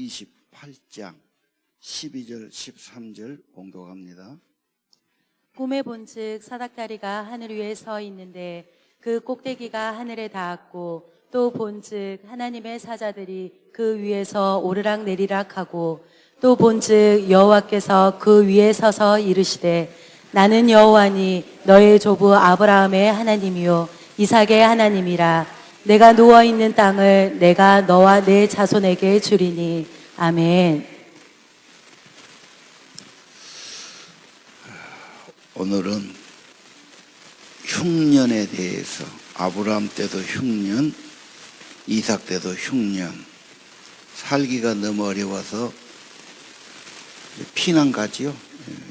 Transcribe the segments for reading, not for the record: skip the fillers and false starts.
28장 12절 13절 봉독합니다. 꿈에 본즉 사닥다리가 하늘 위에 서 있는데 그 꼭대기가 하늘에 닿았고 또 본즉 하나님의 사자들이 그 위에서 오르락 내리락 하고 또 본즉 여호와께서 그 위에 서서 이르시되 나는 여호와니 너의 조부 아브라함의 하나님이요 이삭의 하나님이라. 내가 누워있는 땅을 내가 너와 내 자손에게 주리니. 아멘. 오늘은 흉년에 대해서, 아브라함 때도 흉년, 이삭 때도 흉년, 살기가 너무 어려워서 피난 가지요.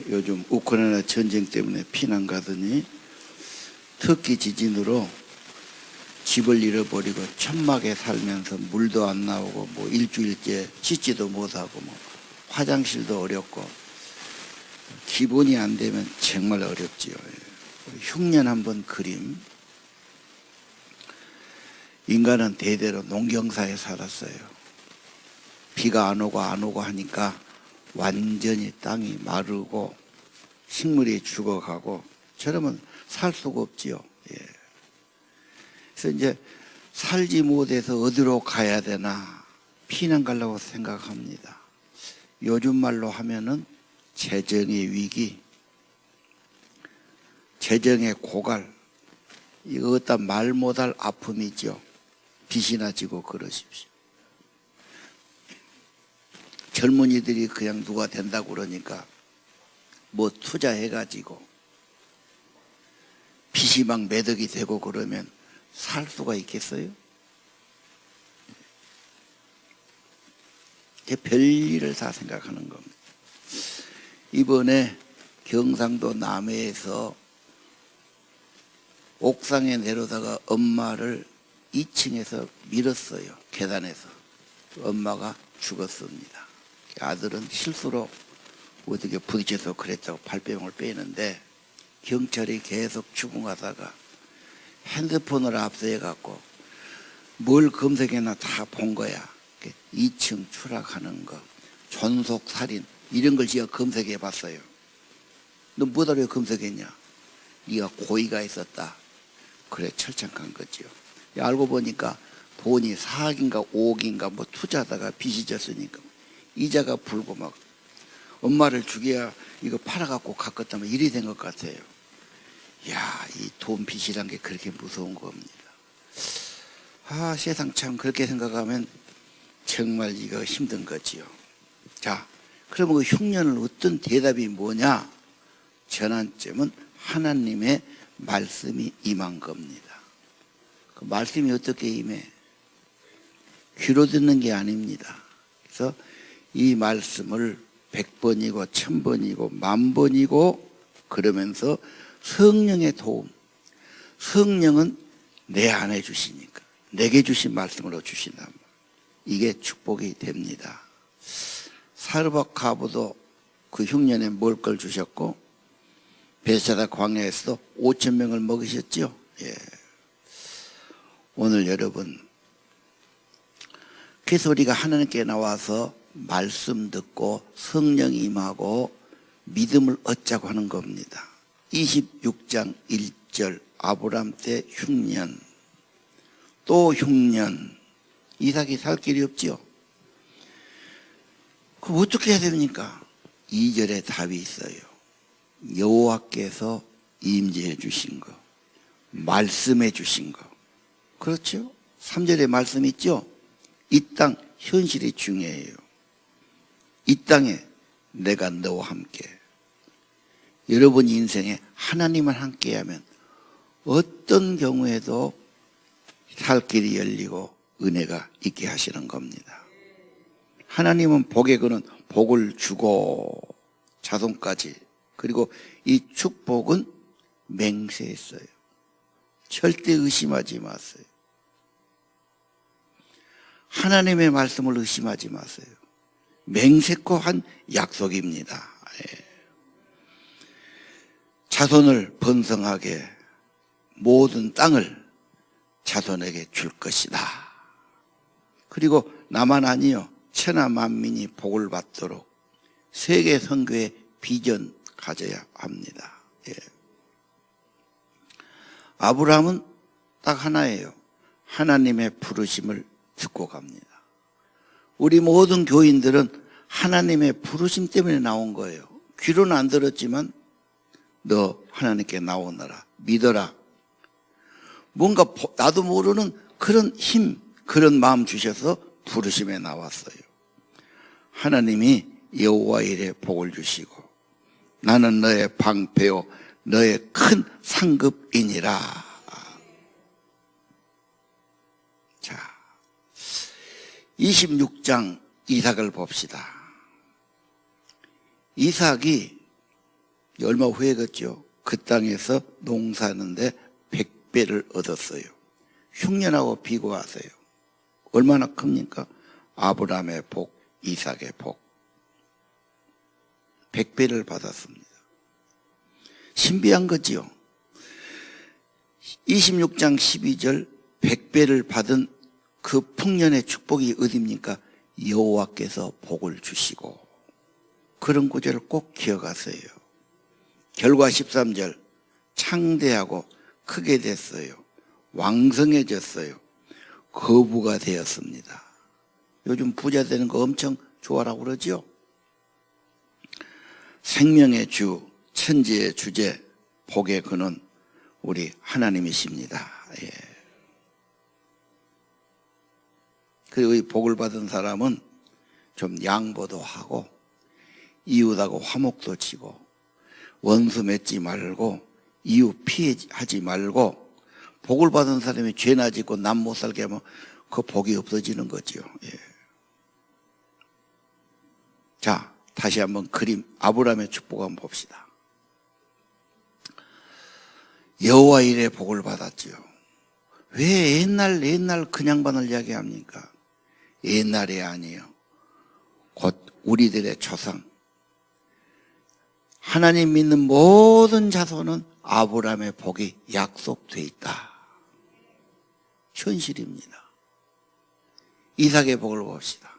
요즘 우크라이나 전쟁 때문에 피난 가더니 터키 지진으로 집을 잃어버리고 천막에 살면서 물도 안 나오고 뭐 일주일째 씻지도 못하고 뭐 화장실도 어렵고 기본이 안 되면 정말 어렵지요. 흉년 한번 그림. 인간은 대대로 농경사에 살았어요. 비가 안 오고 하니까 완전히 땅이 마르고 식물이 죽어가고 저러면 살 수가 없지요. 그래서 이제 살지 못해서 어디로 가야 되나 피난 가려고 생각합니다. 요즘 말로 하면은 재정의 위기, 재정의 고갈, 이거 어디다 말 못할 아픔이죠. 빚이나 지고 그러십시오. 젊은이들이 그냥 누가 된다고 그러니까 뭐 투자해가지고 빚이 막 매덕이 되고 그러면 살 수가 있겠어요? 별일을 다 생각하는 겁니다. 이번에 경상도 남해에서 옥상에 내려다가 엄마를 2층에서 밀었어요. 계단에서. 엄마가 죽었습니다. 아들은 실수로 어떻게 부딪혀서 그랬다고 발뺌을 빼는데 경찰이 계속 추궁하다가 핸드폰을 압수해갖고 뭘 검색해나 다 본 거야. 2층 추락하는 거, 존속살인 이런 걸 제가 검색해봤어요. 너 뭐다로 검색했냐? 네가 고의가 있었다. 그래 철창 간 거지요. 알고 보니까 돈이 4억인가 5억인가 뭐 투자하다가 빚이 졌으니까 이자가 불고 막 엄마를 죽여야 이거 팔아갖고 갚겠다면 일이 된 것 같아요. 야, 이 돈 빚이란 게 그렇게 무서운 겁니다. 세상 참 그렇게 생각하면 정말 이거 힘든 거지요. 자, 그러면 그 흉년을 어떤 대답이 뭐냐? 전환점은 하나님의 말씀이 임한 겁니다. 그 말씀이 어떻게 임해? 귀로 듣는 게 아닙니다. 그래서 이 말씀을 100번이고 1000번이고 10,000번이고 그러면서 성령의 도움, 성령은 내 안에 주시니까 내게 주신 말씀으로 주신다. 이게 축복이 됩니다. 사르밧 가부도 그 흉년에 먹을 걸 주셨고 베세다 광야에서도 5,000명을 먹이셨죠. 오늘 여러분, 그래서 우리가 하나님께 나와서 말씀 듣고 성령 임하고 믿음을 얻자고 하는 겁니다. 26장 1절 아브라함 때 흉년, 또 흉년, 이삭이 살 길이 없지요. 그럼 어떻게 해야 됩니까? 2절에 답이 있어요. 여호와께서 임재해 주신 거, 말씀해 주신 거. 그렇죠? 3절에 말씀 있죠? 이 땅 현실이 중요해요. 이 땅에 내가 너와 함께. 여러분 인생에 하나님을 함께하면 어떤 경우에도 살 길이 열리고 은혜가 있게 하시는 겁니다. 하나님은 복의 근은 복을 주고 자손까지, 그리고 이 축복은 맹세했어요. 절대 의심하지 마세요. 하나님의 말씀을 의심하지 마세요. 맹세코 한 약속입니다. 자손을 번성하게 모든 땅을 자손에게 줄 것이다. 그리고 나만 아니요, 천하 만민이 복을 받도록 세계 선교의 비전 가져야 합니다. 예. 아브라함은 딱 하나예요. 하나님의 부르심을 듣고 갑니다. 우리 모든 교인들은 하나님의 부르심 때문에 나온 거예요. 귀로는 안 들었지만 너 하나님께 나오너라, 믿어라. 뭔가 나도 모르는 그런 힘, 그런 마음 주셔서 부르심에 나왔어요. 하나님이 여호와 일에 복을 주시고 나는 너의 방패요 너의 큰 상급이니라. 자, 26장 이삭을 봅시다. 이삭이 얼마 후에겠죠. 그 땅에서 농사하는데 100배를 얻었어요. 흉년하고 비교하세요. 얼마나 큽니까? 아브라함의 복, 이삭의 복. 100배를 받았습니다. 신비한 거지요. 26장 12절 100배를 받은 그 풍년의 축복이 어디입니까? 여호와께서 복을 주시고. 그런 구절을 꼭 기억하세요. 결과 13절 창대하고 크게 됐어요. 왕성해졌어요. 거부가 되었습니다. 요즘 부자 되는 거 엄청 좋아라고 그러죠. 생명의 주, 천지의 주제, 복의 근원 우리 하나님이십니다. 예. 그리고 이 복을 받은 사람은 좀 양보도 하고 이웃하고 화목도 치고 원수 맺지 말고 이웃 피해하지 말고 복을 받은 사람이 죄나 짓고 남 못 살게 하면 그 복이 없어지는 거죠. 예. 자, 다시 한번 그림 아브라함의 축복 한번 봅시다. 여호와 일에 복을 받았지요. 왜 옛날 그냥반을 이야기합니까? 옛날이 아니에요. 곧 우리들의 조상 하나님 믿는 모든 자손은 아브라함의 복이 약속돼 있다. 현실입니다. 이삭의 복을 봅시다.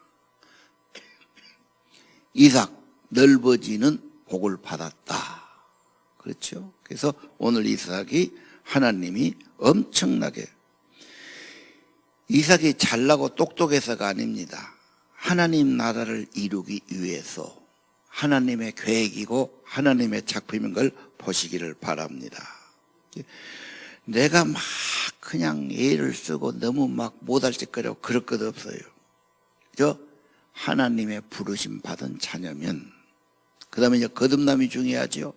이삭 넓어지는 복을 받았다. 그렇죠? 그래서 오늘 이삭이 하나님이 엄청나게 이삭이 잘나고 똑똑해서가 아닙니다. 하나님 나라를 이루기 위해서 하나님의 계획이고 하나님의 작품인 걸 보시기를 바랍니다. 내가 막 그냥 애를 쓰고 너무 막 못할 짓거리고 그럴 것 없어요. 저 하나님의 부르심 받은 자녀면 그 다음에 이제 거듭남이 중요하죠.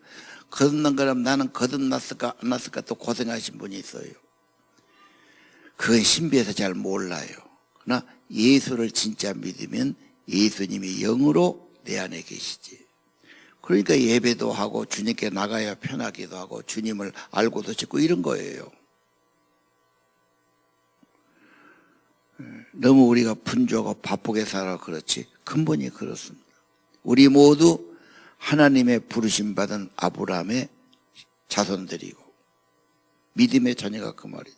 거듭난 거라면 나는 거듭났을까 안 났을까 또 고생하신 분이 있어요. 그건 신비해서 잘 몰라요. 그러나 예수를 진짜 믿으면 예수님이 영으로 내 안에 계시지. 그러니까 예배도 하고 주님께 나가야 편하기도 하고 주님을 알고도 싶고 이런 거예요. 너무 우리가 분주하고 바쁘게 살아 그렇지 근본이 그렇습니다. 우리 모두 하나님의 부르심 받은 아브라함의 자손들이고 믿음의 자녀가 그 말이에요.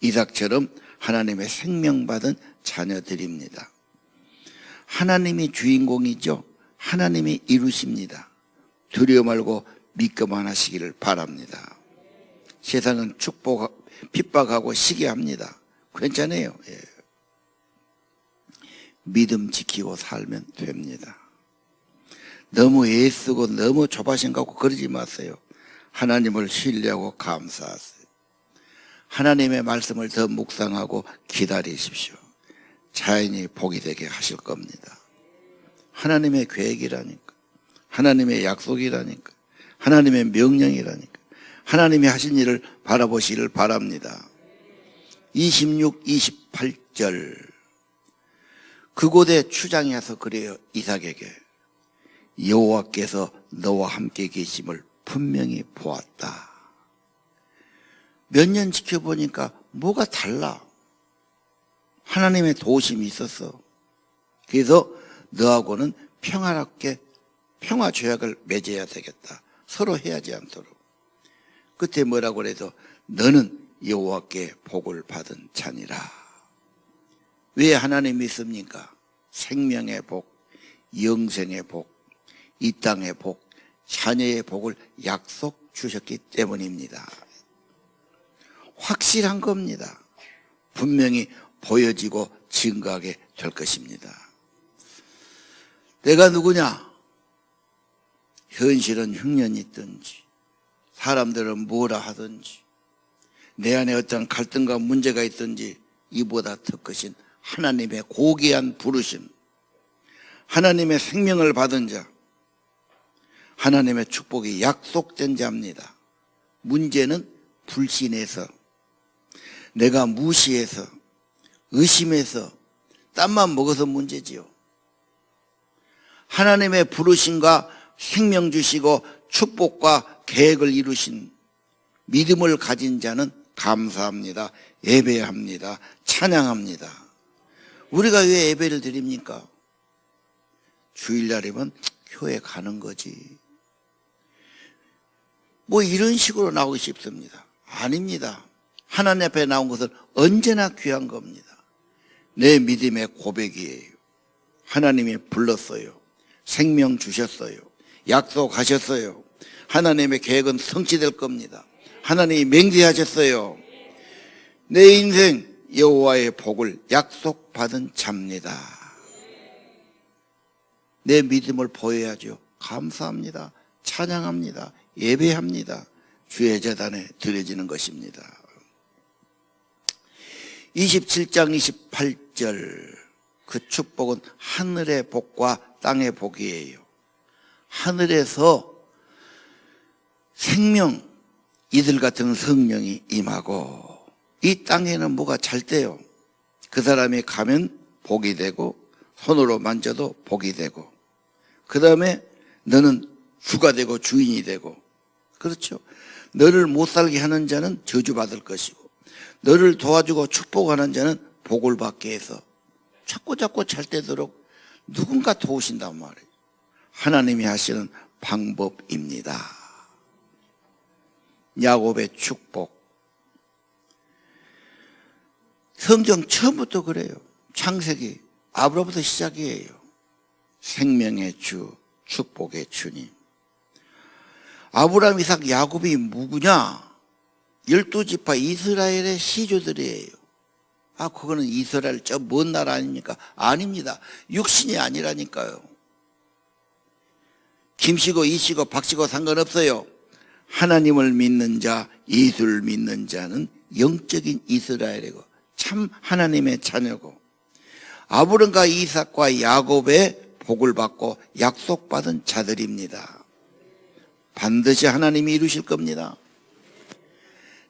이삭처럼 하나님의 생명 받은 자녀들입니다. 하나님이 주인공이죠. 하나님이 이루십니다. 두려워 말고 믿고만 하시기를 바랍니다. 세상은 핍박하고 시기합니다. 괜찮아요. 예. 믿음 지키고 살면 됩니다. 너무 애쓰고 너무 조바심 갖고 그러지 마세요. 하나님을 신뢰하고 감사하세요. 하나님의 말씀을 더 묵상하고 기다리십시오. 자연히 복이 되게 하실 겁니다. 하나님의 계획이라니까, 하나님의 약속이라니까, 하나님의 명령이라니까, 하나님이 하신 일을 바라보시기를 바랍니다. 26, 28절 그곳에 추장이 와서 그래요. 이삭에게 여호와께서 너와 함께 계심을 분명히 보았다. 몇 년 지켜보니까 뭐가 달라. 하나님의 도우심이 있었어. 그래서 너하고는 평화롭게 평화 조약을 맺어야 되겠다. 서로 해하지 않도록. 끝에 뭐라고 그래도 너는 여호와께 복을 받은 자니라. 왜 하나님 믿습니까? 생명의 복, 영생의 복, 이 땅의 복, 자녀의 복을 약속 주셨기 때문입니다. 확실한 겁니다. 분명히 보여지고 증거하게 될 것입니다. 내가 누구냐? 현실은 흉년이 있든지 사람들은 뭐라 하든지 내 안에 어떤 갈등과 문제가 있든지 이보다 더 크신 하나님의 고귀한 부르심, 하나님의 생명을 받은 자, 하나님의 축복이 약속된 자입니다. 문제는 불신해서, 내가 무시해서, 의심해서, 땀만 먹어서 문제지요. 하나님의 부르심과 생명 주시고 축복과 계획을 이루신 믿음을 가진 자는 감사합니다. 예배합니다. 찬양합니다. 우리가 왜 예배를 드립니까? 주일날이면 교회 가는 거지. 뭐 이런 식으로 나오고 싶습니다. 아닙니다. 하나님 앞에 나온 것은 언제나 귀한 겁니다. 내 믿음의 고백이에요. 하나님이 불렀어요. 생명 주셨어요. 약속하셨어요. 하나님의 계획은 성취될 겁니다. 하나님이 맹세하셨어요. 내 인생 여호와의 복을 약속받은 자입니다. 내 믿음을 보여야죠. 감사합니다. 찬양합니다. 예배합니다. 주의 제단에 드려지는 것입니다. 27장 28절 그 축복은 하늘의 복과 땅의 복이에요. 하늘에서 생명, 이들 같은 성령이 임하고 이 땅에는 뭐가 잘 돼요. 그 사람이 가면 복이 되고 손으로 만져도 복이 되고 그 다음에 너는 주가 되고 주인이 되고 그렇죠. 너를 못 살게 하는 자는 저주받을 것이고 너를 도와주고 축복하는 자는 복을 받게 해서 자꾸 잘 되도록 누군가 도우신단 말이에요. 하나님이 하시는 방법입니다. 야곱의 축복. 성경 처음부터 그래요. 창세기 아브라함부터 시작이에요. 생명의 주, 축복의 주님. 아브라함, 이삭, 야곱이 누구냐? 12지파 이스라엘의 시조들이에요. 아, 그거는 이스라엘 저 먼 나라 아닙니까? 아닙니다. 육신이 아니라니까요. 김씨고 이씨고 박씨고 상관없어요. 하나님을 믿는 자, 예수를 믿는 자는 영적인 이스라엘이고 참 하나님의 자녀고 아브람과 이삭과 야곱의 복을 받고 약속받은 자들입니다. 반드시 하나님이 이루실 겁니다.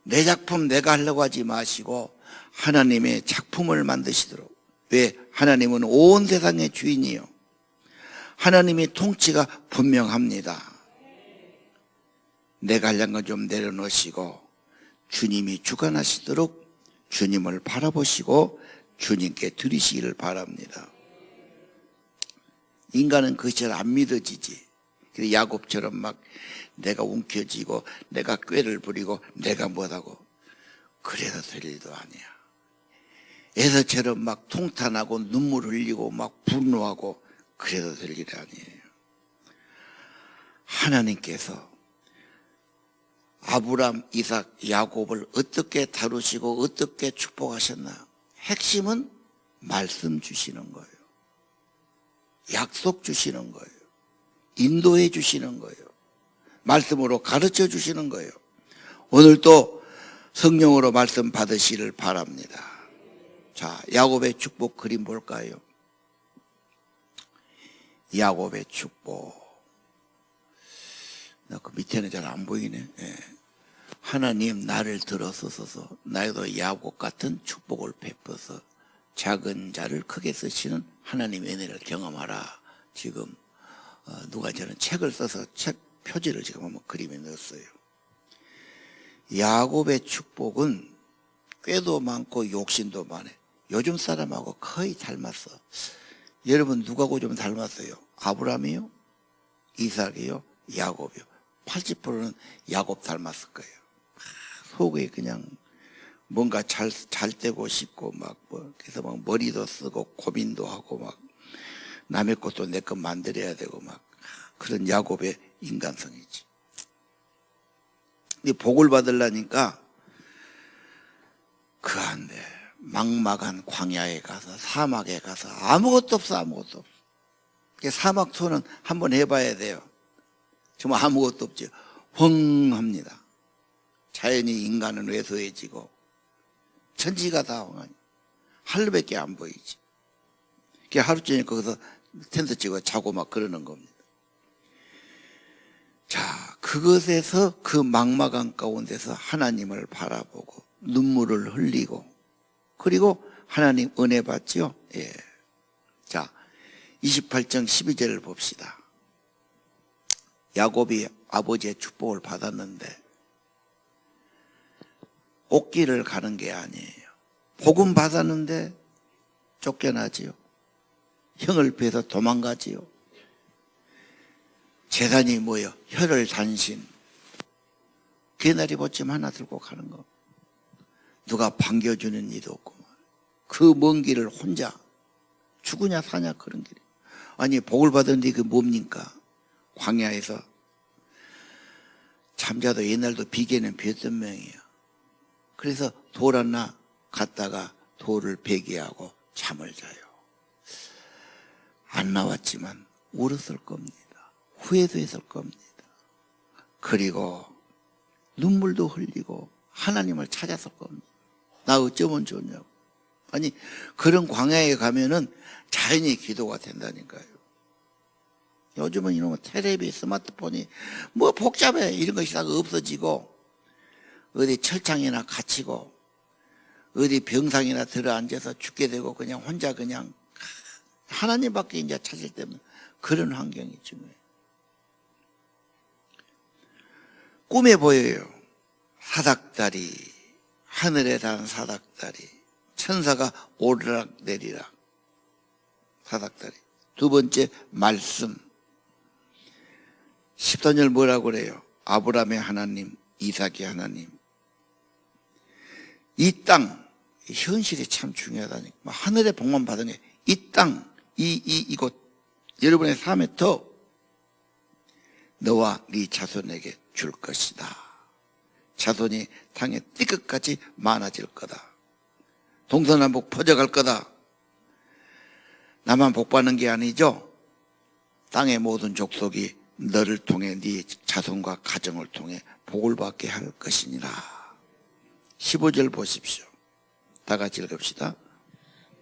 내 작품 내가 하려고 하지 마시고 하나님의 작품을 만드시도록. 왜? 하나님은 온 세상의 주인이요. 하나님의 통치가 분명합니다. 내가 하려는 건 좀 내려놓으시고 주님이 주관하시도록 주님을 바라보시고 주님께 드리시기를 바랍니다. 인간은 그것이 잘 안 믿어지지. 야곱처럼 막 내가 움켜쥐고 내가 꾀를 부리고 내가 뭐하고 그래서 될 일도 아니야. 에서처럼 막 통탄하고 눈물 흘리고 막 분노하고 그래도 될 일이 아니에요. 하나님께서 아브람, 이삭, 야곱을 어떻게 다루시고 어떻게 축복하셨나? 핵심은 말씀 주시는 거예요. 약속 주시는 거예요. 인도해 주시는 거예요. 말씀으로 가르쳐 주시는 거예요. 오늘도 성령으로 말씀 받으시기를 바랍니다. 자, 야곱의 축복 그림 볼까요? 야곱의 축복. 나 그 밑에는 잘 안 보이네. 예. 하나님 나를 들어서서 나에도 야곱 같은 축복을 베풀어서 작은 자를 크게 쓰시는 하나님의 은혜를 경험하라. 지금 누가 저는 책을 써서 책 표지를 지금 한번 그림에 넣었어요. 야곱의 축복은 꾀도 많고 욕심도 많아. 요즘 사람하고 거의 닮았어. 여러분 누구하고 좀 닮았어요? 아브라함이요? 이삭이요? 야곱이요? 80%는 야곱 닮았을 거예요. 속에 그냥 뭔가 잘 되고 싶고 막 그래서 막 머리도 쓰고 고민도 하고 막 남의 것도 내 것 만들어야 되고 막 그런 야곱의 인간성이지. 근데 복을 받으려니까 그 안돼 막막한 광야에 가서 사막에 가서 아무것도 없어. 아무것도 없어. 사막 투어는 한번 해봐야 돼요. 정말 아무것도 없죠. 황합니다. 자연이 인간은 왜소해지고 천지가 다 황하니 하늘밖에 안 보이지. 하루 종일 거기서 텐트 치고 자고 막 그러는 겁니다. 자, 그것에서 그 막막한 가운데서 하나님을 바라보고 눈물을 흘리고 그리고 하나님 은혜 받지요. 예. 자, 28장 12절을 봅시다. 야곱이 아버지의 축복을 받았는데 옥길을 가는 게 아니에요. 복음 받았는데 쫓겨나지요. 형을 피해서 도망가지요. 재산이 뭐요? 혈을 단신. 개나리 보침 하나 들고 가는 거. 누가 반겨주는 이도 없고 그 먼 길을 혼자 죽으냐 사냐 그런 길. 아니 복을 받았는데 그 뭡니까? 광야에서 잠자도 옛날도 비계는 비었던 명이에요. 그래서 돌 하나 갔다가 돌을 베개하고 잠을 자요. 안 나왔지만 울었을 겁니다. 후회도 했을 겁니다. 그리고 눈물도 흘리고 하나님을 찾았을 겁니다. 나 어쩌면 좋냐고. 아니 그런 광야에 가면은 자연히 기도가 된다니까요. 요즘은 이런 텔레비 스마트폰이 뭐 복잡해. 이런 것이 다 없어지고 어디 철창이나 갇히고 어디 병상이나 들어앉아서 죽게 되고 그냥 혼자 그냥 하나님밖에 이제 찾을 때면 그런 환경이 중요해요. 꿈에 보여요. 사닥다리, 하늘에 단 사닥다리, 천사가 오르락 내리락. 사닥다리. 두 번째 말씀. 14절 뭐라고 그래요? 아브라함의 하나님, 이삭의 하나님. 이 땅, 현실이 참 중요하다니까. 하늘의 복만 받은 게 이 땅, 이곳, 여러분의 삶에 더 너와 네 자손에게 줄 것이다. 자손이 땅의 띠끝까지 많아질 거다. 동서남북 퍼져갈 거다. 나만 복받는 게 아니죠. 땅의 모든 족속이 너를 통해 네 자손과 가정을 통해 복을 받게 할 것이니라. 15절 보십시오. 다 같이 읽읍시다.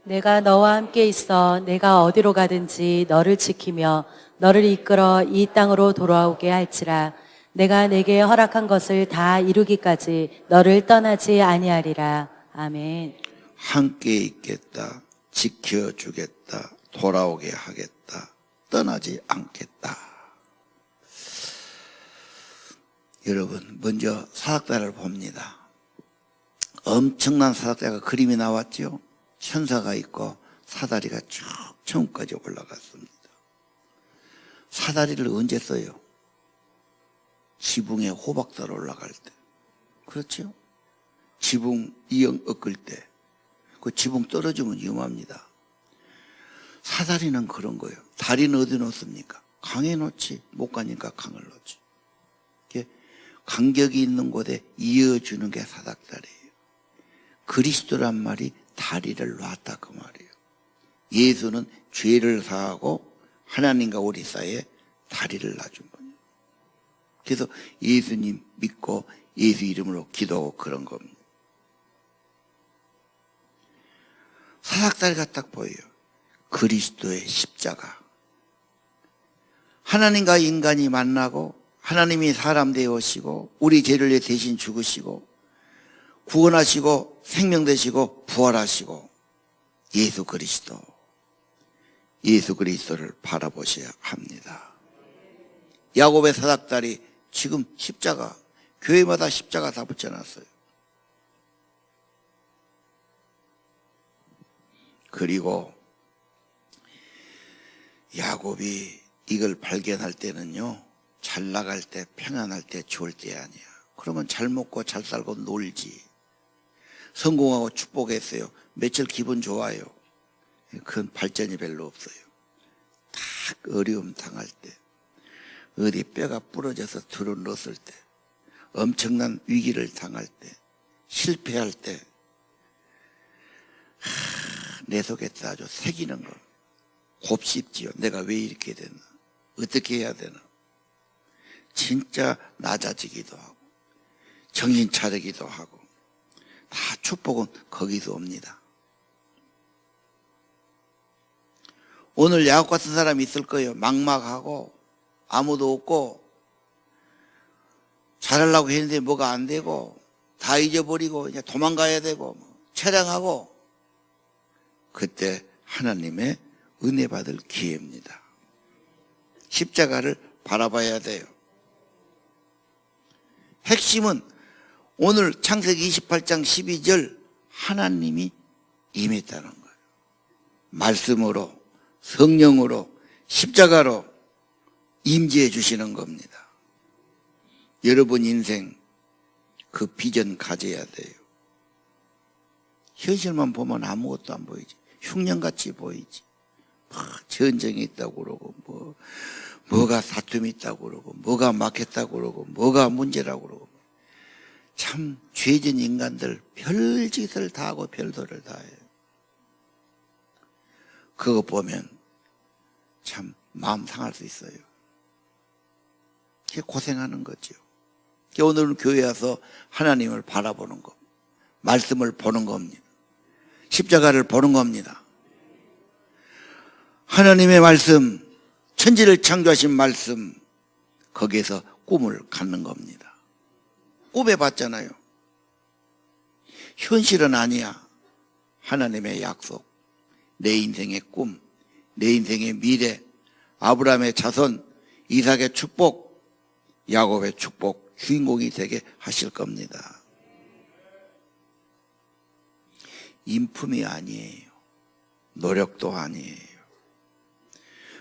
내가 너와 함께 있어 내가 어디로 가든지 너를 지키며 너를 이끌어 이 땅으로 돌아오게 할지라. 내가 내게 허락한 것을 다 이루기까지 너를 떠나지 아니하리라. 아멘. 함께 있겠다. 지켜주겠다. 돌아오게 하겠다. 떠나지 않겠다. 여러분 먼저 사닥다리를 봅니다. 엄청난 사닥다리가 그림이 나왔죠. 천사가 있고 사다리가 쭉 천국까지 올라갔습니다. 사다리를 언제 써요? 지붕에 호박달 올라갈 때. 그렇죠? 지붕 이형 꺾을 때. 그 지붕 떨어지면 위험합니다. 사다리는 그런 거예요. 다리는 어디 놓습니까? 강에 놓지. 못 가니까 강을 놓지. 간격이 있는 곳에 이어주는 게 사닥다리예요. 그리스도란 말이 다리를 놨다 그 말이에요. 예수는 죄를 사하고 하나님과 우리 사이에 다리를 놔준 거예요. 그래서 예수님 믿고 예수 이름으로 기도하고 그런 겁니다. 사닥다리가 딱 보여요. 그리스도의 십자가. 하나님과 인간이 만나고 하나님이 사람 되어 오시고 우리 죄를 위해 대신 죽으시고 구원하시고 생명 되시고 부활하시고 예수 그리스도를 바라보셔야 합니다. 야곱의 사닥다리 지금 십자가 교회마다 십자가 다 붙여놨어요. 그리고 야곱이 이걸 발견할 때는요, 잘 나갈 때, 평안할 때, 좋을 때 아니야. 그러면 잘 먹고 잘 살고 놀지. 성공하고 축복했어요. 며칠 기분 좋아요. 그건 발전이 별로 없어요. 어려움 당할 때, 어디 뼈가 부러져서 들어 넣었을 때, 엄청난 위기를 당할 때, 실패할 때, 내 속에 아주 새기는 거. 곱씹지요. 내가 왜 이렇게 되나? 어떻게 해야 되나? 진짜 낮아지기도 하고, 정신 차리기도 하고, 다 축복은 거기서 옵니다. 오늘 야곱 같은 사람이 있을 거예요. 막막하고, 아무도 없고, 잘하려고 했는데 뭐가 안 되고, 다 잊어버리고, 이제 도망가야 되고, 체량하고, 그때 하나님의 은혜 받을 기회입니다. 십자가를 바라봐야 돼요. 핵심은 오늘 창세기 28장 12절 하나님이 임했다는 거예요. 말씀으로, 성령으로, 십자가로 임재해 주시는 겁니다. 여러분 인생 그 비전 가져야 돼요. 현실만 보면 아무것도 안 보이지. 흉년같이 보이지. 전쟁이 있다고 그러고, 뭐가 다툼이 있다고 그러고, 뭐가 막혔다고 그러고, 뭐가 문제라고 그러고. 참 죄진 인간들 별짓을 다 하고 별도를 다 해요. 그거 보면 참 마음 상할 수 있어요. 그게 고생하는 거죠. 오늘은 교회 와서 하나님을 바라보는 것, 말씀을 보는 겁니다. 십자가를 보는 겁니다. 하나님의 말씀, 천지를 창조하신 말씀, 거기에서 꿈을 갖는 겁니다. 꿈에 봤잖아요. 현실은 아니야. 하나님의 약속, 내 인생의 꿈, 내 인생의 미래, 아브라함의 자손, 이삭의 축복, 야곱의 축복, 주인공이 되게 하실 겁니다. 인품이 아니에요. 노력도 아니에요.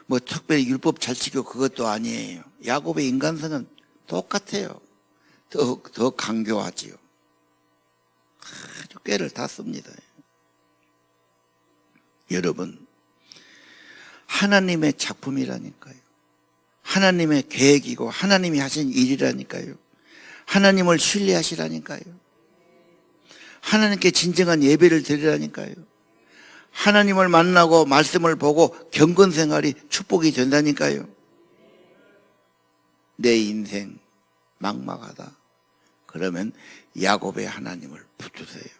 뭐 특별히 율법 잘 지키고 그것도 아니에요. 야곱의 인간성은 똑같아요. 더 강교하지요. 아주 꾀를 다 씁니다. 여러분, 하나님의 작품이라니까요. 하나님의 계획이고 하나님이 하신 일이라니까요. 하나님을 신뢰하시라니까요. 하나님께 진정한 예배를 드리라니까요. 하나님을 만나고 말씀을 보고 경건 생활이 축복이 된다니까요. 내 인생 막막하다. 그러면 야곱의 하나님을 붙드세요.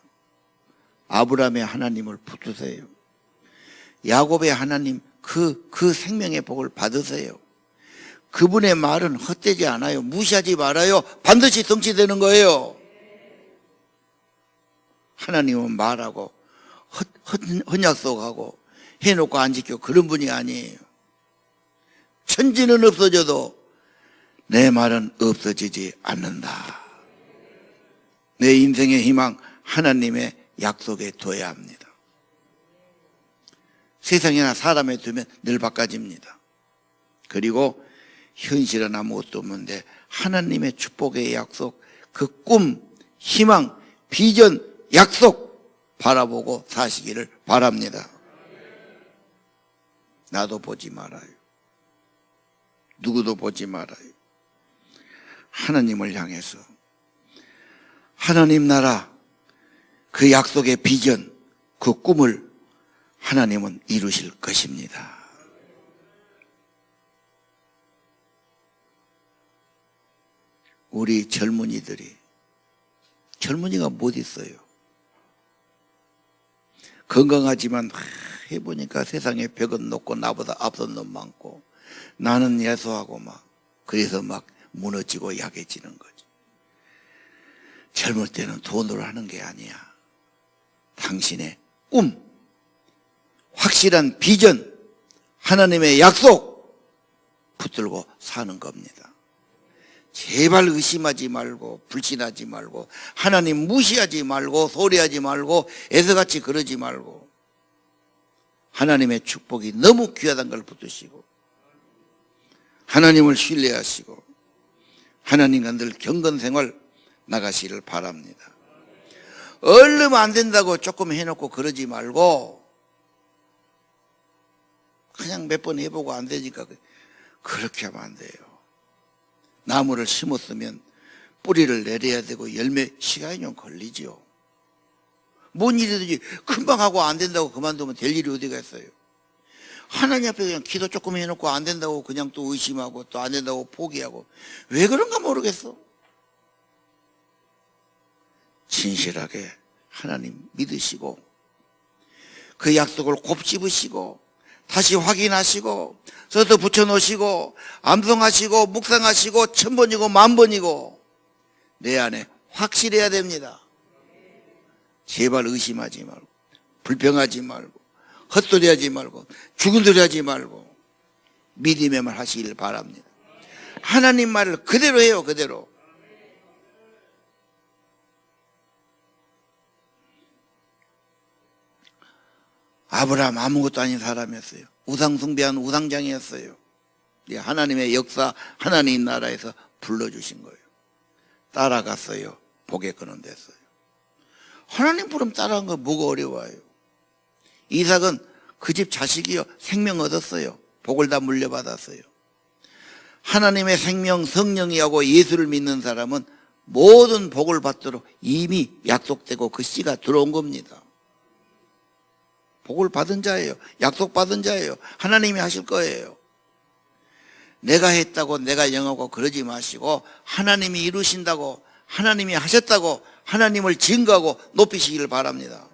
아브라함의 하나님을 붙드세요. 야곱의 하나님 그 생명의 복을 받으세요. 그분의 말은 헛되지 않아요. 무시하지 말아요. 반드시 성취되는 거예요. 하나님은 말하고 헌약속하고 해놓고 안 지켜 그런 분이 아니에요. 천지는 없어져도 내 말은 없어지지 않는다. 내 인생의 희망 하나님의 약속에 둬야 합니다. 세상이나 사람에 두면 늘 바꿔집니다. 그리고 현실은 아무것도 없는데 하나님의 축복의 약속, 그 꿈, 희망, 비전, 약속 바라보고 사시기를 바랍니다. 나도 보지 말아요. 누구도 보지 말아요. 하나님을 향해서 하나님 나라, 그 약속의 비전, 그 꿈을 하나님은 이루실 것입니다. 우리 젊은이들이, 젊은이가 못 있어요. 건강하지만 해보니까 세상에 벽은 높고 나보다 앞선 놈 많고 나는 예수하고 막 그래서 막 무너지고 약해지는 거지. 젊을 때는 돈으로 하는 게 아니야. 당신의 꿈, 확실한 비전, 하나님의 약속 붙들고 사는 겁니다. 제발 의심하지 말고 불신하지 말고 하나님 무시하지 말고 소리하지 말고 애서같이 그러지 말고 하나님의 축복이 너무 귀하다는 걸 붙드시고 하나님을 신뢰하시고 하나님과 늘 경건생활 나가시기를 바랍니다. 얼른 안 된다고 조금 해놓고 그러지 말고 그냥 몇 번 해보고 안 되니까 그렇게 하면 안 돼요. 나무를 심었으면 뿌리를 내려야 되고 열매 시간이 좀 걸리지요. 뭔 일이든지 금방 하고 안 된다고 그만두면 될 일이 어디가 있어요. 하나님 앞에 그냥 기도 조금 해놓고 안 된다고 그냥 또 의심하고 또 안 된다고 포기하고 왜 그런가 모르겠어. 진실하게 하나님 믿으시고 그 약속을 곱씹으시고 다시 확인하시고 써서 붙여놓으시고 암송하시고 묵상하시고 1000번이고 10,000번이고 내 안에 확실해야 됩니다. 제발 의심하지 말고 불평하지 말고 헛소리하지 말고 죽은 소리 하지 말고 믿음의 말 하시길 바랍니다. 하나님 말을 그대로 해요. 그대로. 아브라함 아무것도 아닌 사람이었어요. 우상숭배한 우상장이었어요. 하나님의 역사, 하나님 나라에서 불러주신 거예요. 따라갔어요. 복의 근원 됐어요. 하나님 부름 따라간 거 뭐가 어려워요. 이삭은 그 집 자식이요 생명 얻었어요. 복을 다 물려받았어요. 하나님의 생명 성령이하고 예수를 믿는 사람은 모든 복을 받도록 이미 약속되고 그 씨가 들어온 겁니다. 복을 받은 자예요. 약속받은 자예요. 하나님이 하실 거예요. 내가 했다고 내가 영하고 그러지 마시고 하나님이 이루신다고 하나님이 하셨다고 하나님을 증거하고 높이시기를 바랍니다.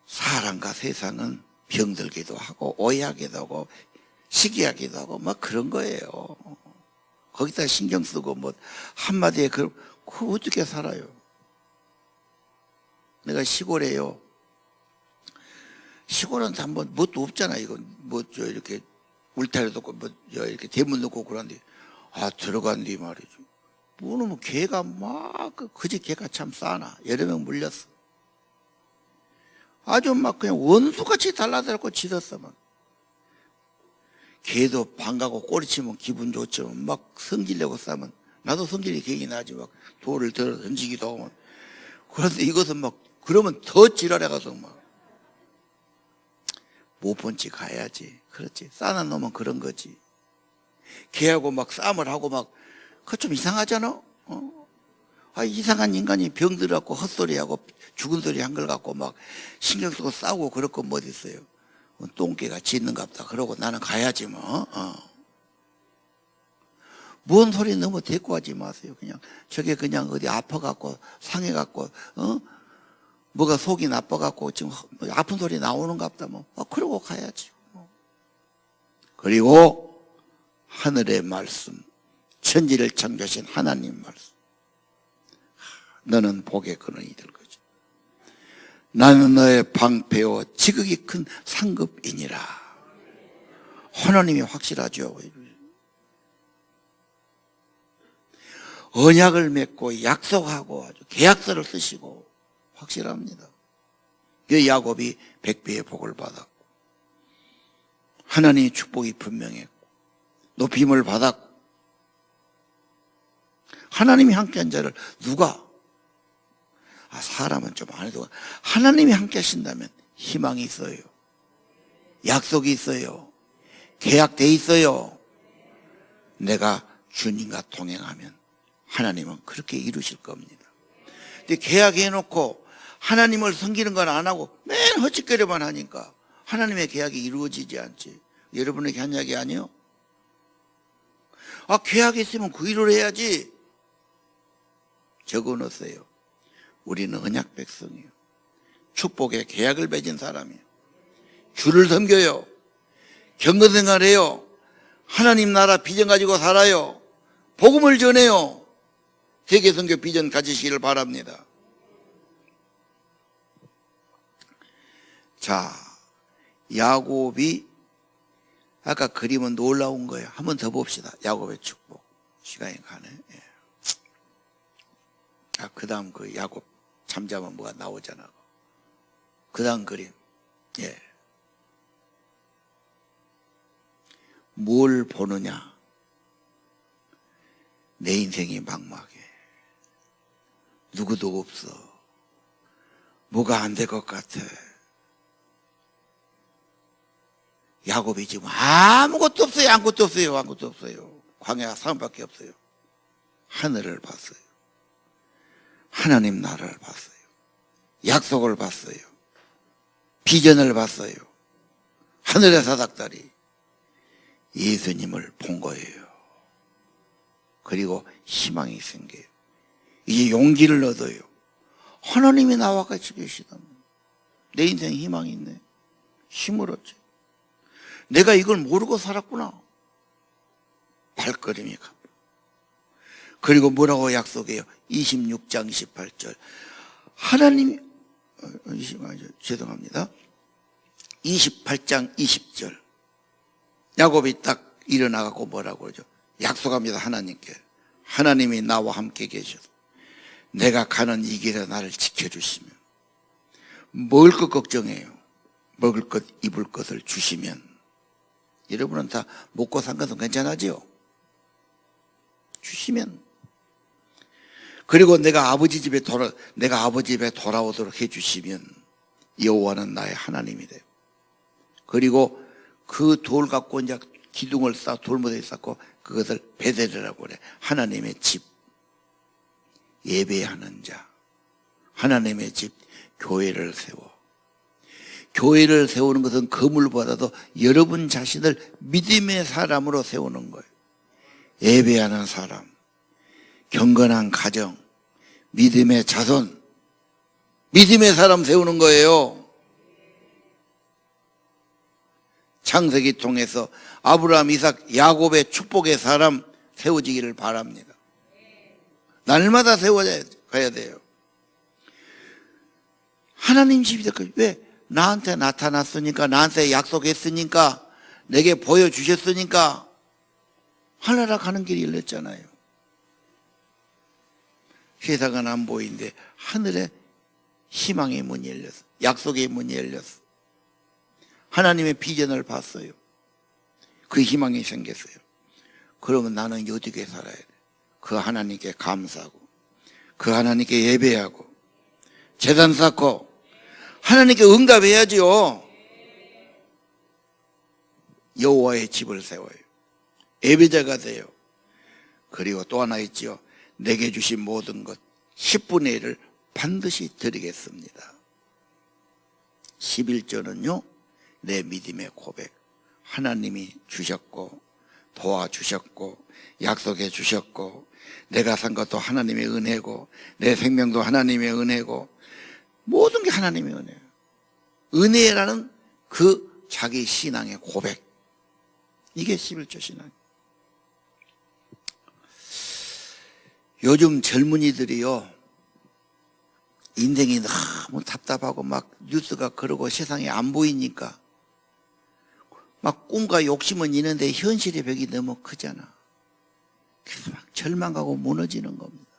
사람과 세상은 병들기도 하고 오해하기도 하고 시기하기도 하고 막 그런 거예요. 거기다 신경 쓰고 뭐 한마디에 그거 어떻게 살아요? 내가 시골에요. 시골은 다 뭐 뭣도 없잖아. 이거 뭐 저 이렇게 울타리도 없고 뭐 이렇게 대문 없고 그런데 들어간 뒤 말이죠. 뭐는 개가 막 그지 개가 참 싸나 여러 명 물렸어. 아주 막 그냥 원수같이 달라들고 짖었어 막. 개도 반가고 꼬리치면 기분 좋지만 막 성질내고 싸면 나도 성질이 개기 나지 막 돌을 들어 던지기도 하고 그런데 이것은 막 그러면 더 지랄해가서 막 못 본 지 가야지. 그렇지. 싸는 놈은 그런 거지. 개하고 막 싸움을 하고 막 그거 좀 이상하잖아. 이상한 인간이 병들어갖고 헛소리하고 죽은 소리 한 걸 갖고 막 신경 쓰고 싸우고 그럴 건 뭐 있어요. 똥개가 짖는갑다 그러고 나는 가야지 뭐. 뭔 소리 너무 대꾸하지 마세요. 그냥 저게 그냥 어디 아파갖고 상해갖고 뭐가 속이 나빠갖고 지금 아픈 소리 나오는갑다 뭐. 그러고 가야지. 그리고 하늘의 말씀, 천지를 창조하신 하나님 말씀. 너는 복의 근원이 될 거지. 나는 너의 방패요 지극히 큰 상급이니라. 하나님이 확실하죠. 언약을 맺고 약속하고 아주 계약서를 쓰시고 확실합니다. 그 야곱이 100배의 복을 받았고 하나님의 축복이 분명했고 높임을 받았고 하나님이 함께한 자를 누가 사람은 좀 안 해도 하나님이 함께 하신다면 희망이 있어요. 약속이 있어요. 계약돼 있어요. 내가 주님과 동행하면 하나님은 그렇게 이루실 겁니다. 근데 계약해놓고 하나님을 섬기는 건 안 하고 맨 헛짓거리만 하니까 하나님의 계약이 이루어지지 않지. 여러분에게 한 이야기 아니에요? 계약이 있으면 그 일을 해야지. 적어놓으세요. 우리는 언약 백성이에요. 축복의 계약을 맺은 사람이에요. 주를 섬겨요. 경건생활해요. 하나님 나라 비전 가지고 살아요. 복음을 전해요. 세계선교 비전 가지시기를 바랍니다. 자, 야곱이 아까 그림은 놀라운 거예요. 한 번 더 봅시다. 야곱의 축복. 시간이 가네. 예. 그 다음 그 야곱 잠자면 뭐가 나오잖아. 그 다음 그림. 예. 뭘 보느냐? 내 인생이 막막해. 누구도 없어. 뭐가 안 될 것 같아. 야곱이 지금 아무것도 없어요. 아무것도 없어요. 아무것도 없어요. 광야 사람밖에 없어요. 하늘을 봤어요. 하나님 나라를 봤어요. 약속을 봤어요. 비전을 봤어요. 하늘의 사닥다리 예수님을 본 거예요. 그리고 희망이 생겨요. 이제 용기를 얻어요. 하나님이 나와 같이 계시다면 내 인생에 희망이 있네. 힘을 얻지. 내가 이걸 모르고 살았구나. 발걸음이 가. 그리고 뭐라고 약속해요? 26장 28절. 하나님이 죄송합니다. 28장 20절. 야곱이 딱 일어나갖고 뭐라고 그러죠? 약속합니다. 하나님께. 하나님이 나와 함께 계셔서 내가 가는 이 길에 나를 지켜주시면 먹을 것 걱정해요. 먹을 것 입을 것을 주시면 여러분은 다 먹고 산 것은 괜찮아지요? 주시면. 그리고 내가 아버지 집에 돌아오도록 해주시면 여호와는 나의 하나님이 돼요. 그리고 그 돌 갖고 이제 기둥을 돌무더기 쌓고 그것을 베델이라고 그래. 하나님의 집, 예배하는 자, 하나님의 집, 교회를 세워. 교회를 세우는 것은 건물보다도 여러분 자신을 믿음의 사람으로 세우는 거예요. 예배하는 사람, 경건한 가정, 믿음의 자손, 믿음의 사람 세우는 거예요. 창세기 통해서 아브라함, 이삭, 야곱의 축복의 사람 세워지기를 바랍니다. 날마다 세워가야 돼요. 하나님 집이 될 거예요. 왜? 나한테 나타났으니까, 나한테 약속했으니까, 내게 보여주셨으니까 하늘나라 가는 길이 열렸잖아요. 세상은 안 보이는데 하늘에 희망의 문이 열렸어. 약속의 문이 열렸어. 하나님의 비전을 봤어요. 그 희망이 생겼어요. 그러면 나는 어떻게 살아야 돼? 그 하나님께 감사하고, 그 하나님께 예배하고, 제단 쌓고, 하나님께 응답해야지요. 여호와의 집을 세워요. 예배자가 돼요. 그리고 또 하나 있지요. 내게 주신 모든 것 10분의 1을 반드시 드리겠습니다. 11조는요. 내 믿음의 고백. 하나님이 주셨고 도와주셨고 약속해 주셨고 내가 산 것도 하나님의 은혜고 내 생명도 하나님의 은혜고 모든 게 하나님의 은혜예요. 은혜라는 그 자기 신앙의 고백. 이게 11조 신앙. 요즘 젊은이들이요, 인생이 너무 답답하고 막 뉴스가 그러고 세상에 안 보이니까 막 꿈과 욕심은 있는데 현실의 벽이 너무 크잖아. 그래서 막 절망하고 무너지는 겁니다.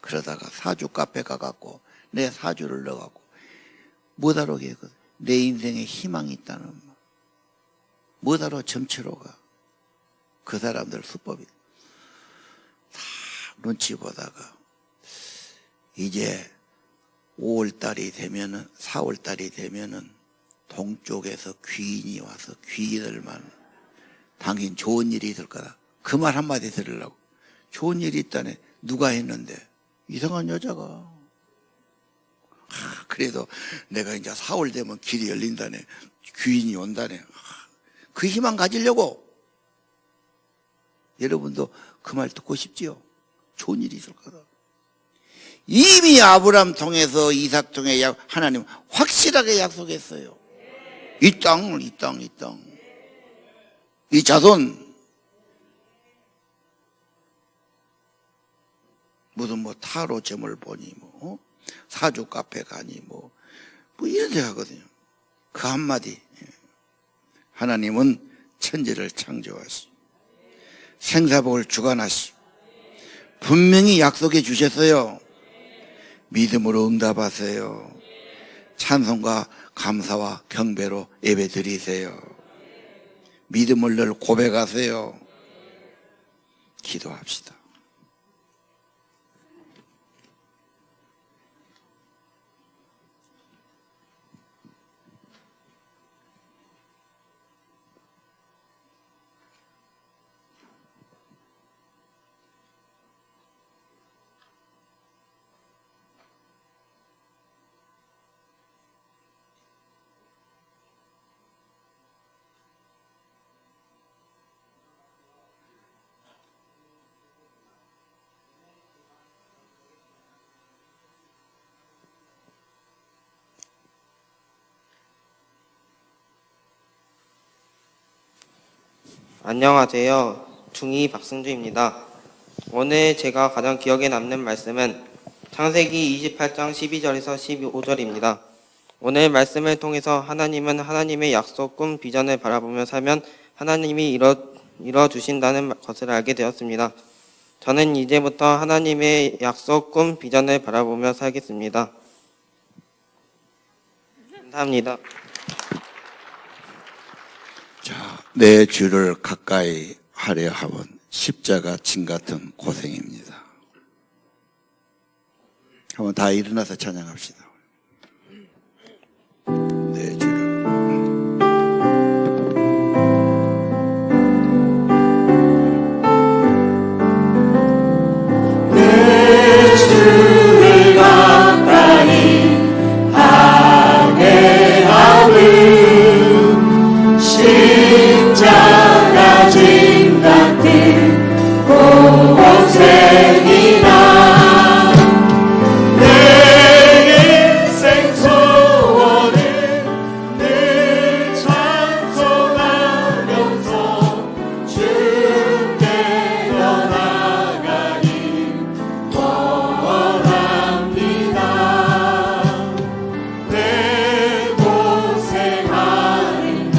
그러다가 사주 카페 가갖고 내 사주를 넣어갖고 뭐하러 내 인생에 희망이 있다는 말. 뭐하러 점치러 가. 그 사람들 수법이 다 눈치 보다가 이제 5월달이 되면은 4월달이 되면은 동쪽에서 귀인이 와서 귀인들만 당신 좋은 일이 있을 거다. 그 말 한마디 들으려고. 좋은 일이 있다네. 누가 했는데? 이상한 여자가. 그래도 내가 이제 4월 되면 길이 열린다네. 귀인이 온다네. 그 희망 가지려고. 여러분도 그 말 듣고 싶지요? 좋은 일이 있을 거다. 이미 아브라함 통해서 이삭 통해 하나님 확실하게 약속했어요. 이 땅, 이 자손. 무슨 뭐 타로 점을 보니 뭐 사주 카페 가니 뭐 이런 데 가거든요. 그 한마디. 하나님은 천지를 창조하시 생사복을 주관하시 분명히 약속해 주셨어요. 믿음으로 응답하세요. 찬송과 감사와 경배로 예배 드리세요. 믿음을 늘 고백하세요. 기도합시다. 안녕하세요. 중2 박승주입니다. 오늘 제가 가장 기억에 남는 말씀은 창세기 28장 12절에서 15절입니다. 오늘 말씀을 통해서 하나님은 하나님의 약속, 꿈, 비전을 바라보며 살면 하나님이 이뤄주신다는 것을 알게 되었습니다. 저는 이제부터 하나님의 약속, 꿈, 비전을 바라보며 살겠습니다. 감사합니다. 자, 내 주를 가까이 하려 하면 십자가 진 같은 고생입니다. 한번 다 일어나서 찬양합시다. 내 주를. 십자가 진 같은 고생이나 내 인생 소원은 늘 찬송하면서 주께 떠나가기 원합니다. 내 고생하는 것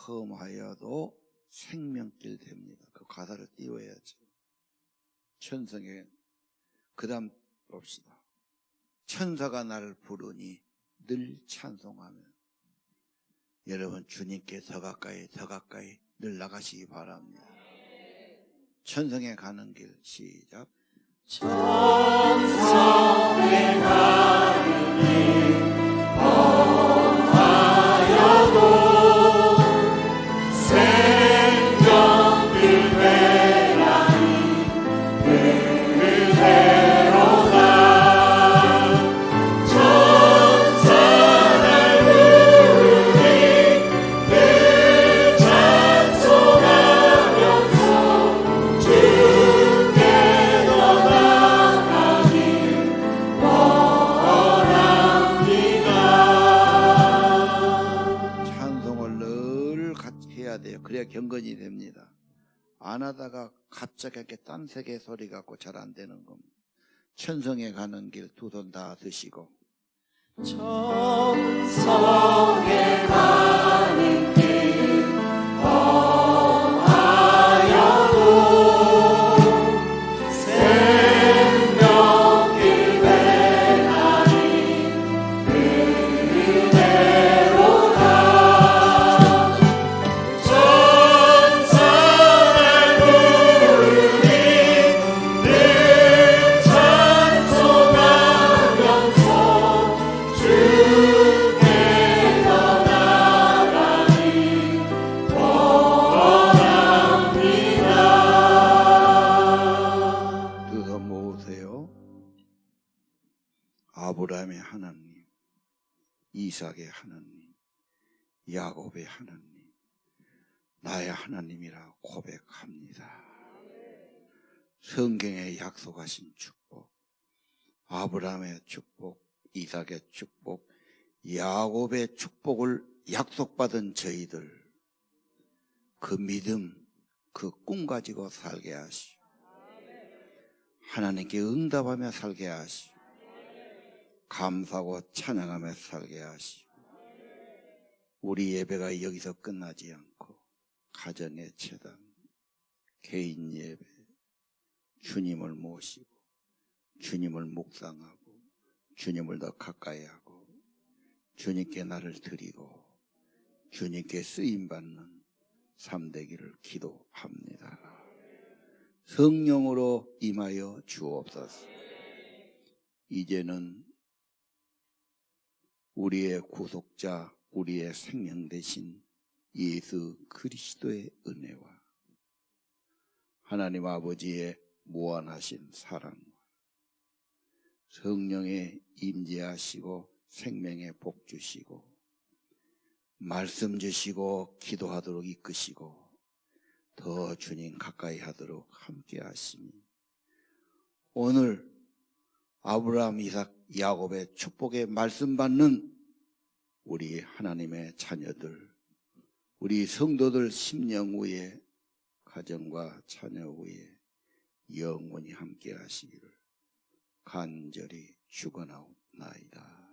험하여도 생명길 됩니다. 그 가사를 띄워야죠. 천성에 그 다음 봅시다. 천사가 나를 부르니 늘 찬송하며. 여러분 주님께 더 가까이 늘 나가시기 바랍니다. 천성에 가는 길 시작. 천성에 가는 길 험하여도 생명길 외라니 그대로다. 천사 날 부르니 늘 찬송하면서 주께 떠나가길 원합니다. 찬송을 늘 같이 해야 돼요. 그래야 경건이 됩니다. 안 하다가 갑자기 이렇게 딴 세계 소리 갖고 잘 안 되는 겁니다. 천성에 가는 길 두 손 다 드시고. 천성에 가는 길 험하여도 생명길 외라니 그대로다. 천사 날 부르니 늘 찬송하면서 주께 떠나가길 아브라함의 하나님, 이삭의 하나님, 야곱의 하나님, 나의 하나님이라 고백합니다. 성경에 약속하신 축복, 아브라함의 축복, 이삭의 축복, 야곱의 축복을 약속받은 저희들, 그 믿음, 그 꿈 가지고 살게 하시오. 하나님께 응답하며 살게 하시오. 감사하고 찬양하며 살게 하시오. 우리 예배가 여기서 끝나지 않고 가정의 재단, 개인 예배, 주님을 모시고 주님을 묵상하고 주님을 더 가까이 하고 주님께 나를 드리고 주님께 쓰임받는 삶 되기를 기도합니다. 성령으로 임하여 주옵소서. 이제는 우리의 구속자, 우리의 생명 되신 예수 그리스도의 은혜와 하나님 아버지의 무한하신 사랑과 성령의 임재하시고 생명의 복 주시고 말씀 주시고 기도하도록 이끄시고 더 주님 가까이 하도록 함께 하시니 오늘 아브라함, 이삭, 야곱의 축복의 말씀 받는 우리 하나님의 자녀들, 우리 성도들 심령 위에 가정과 자녀 위에 영원히 함께 하시기를 간절히 축원하옵나이다.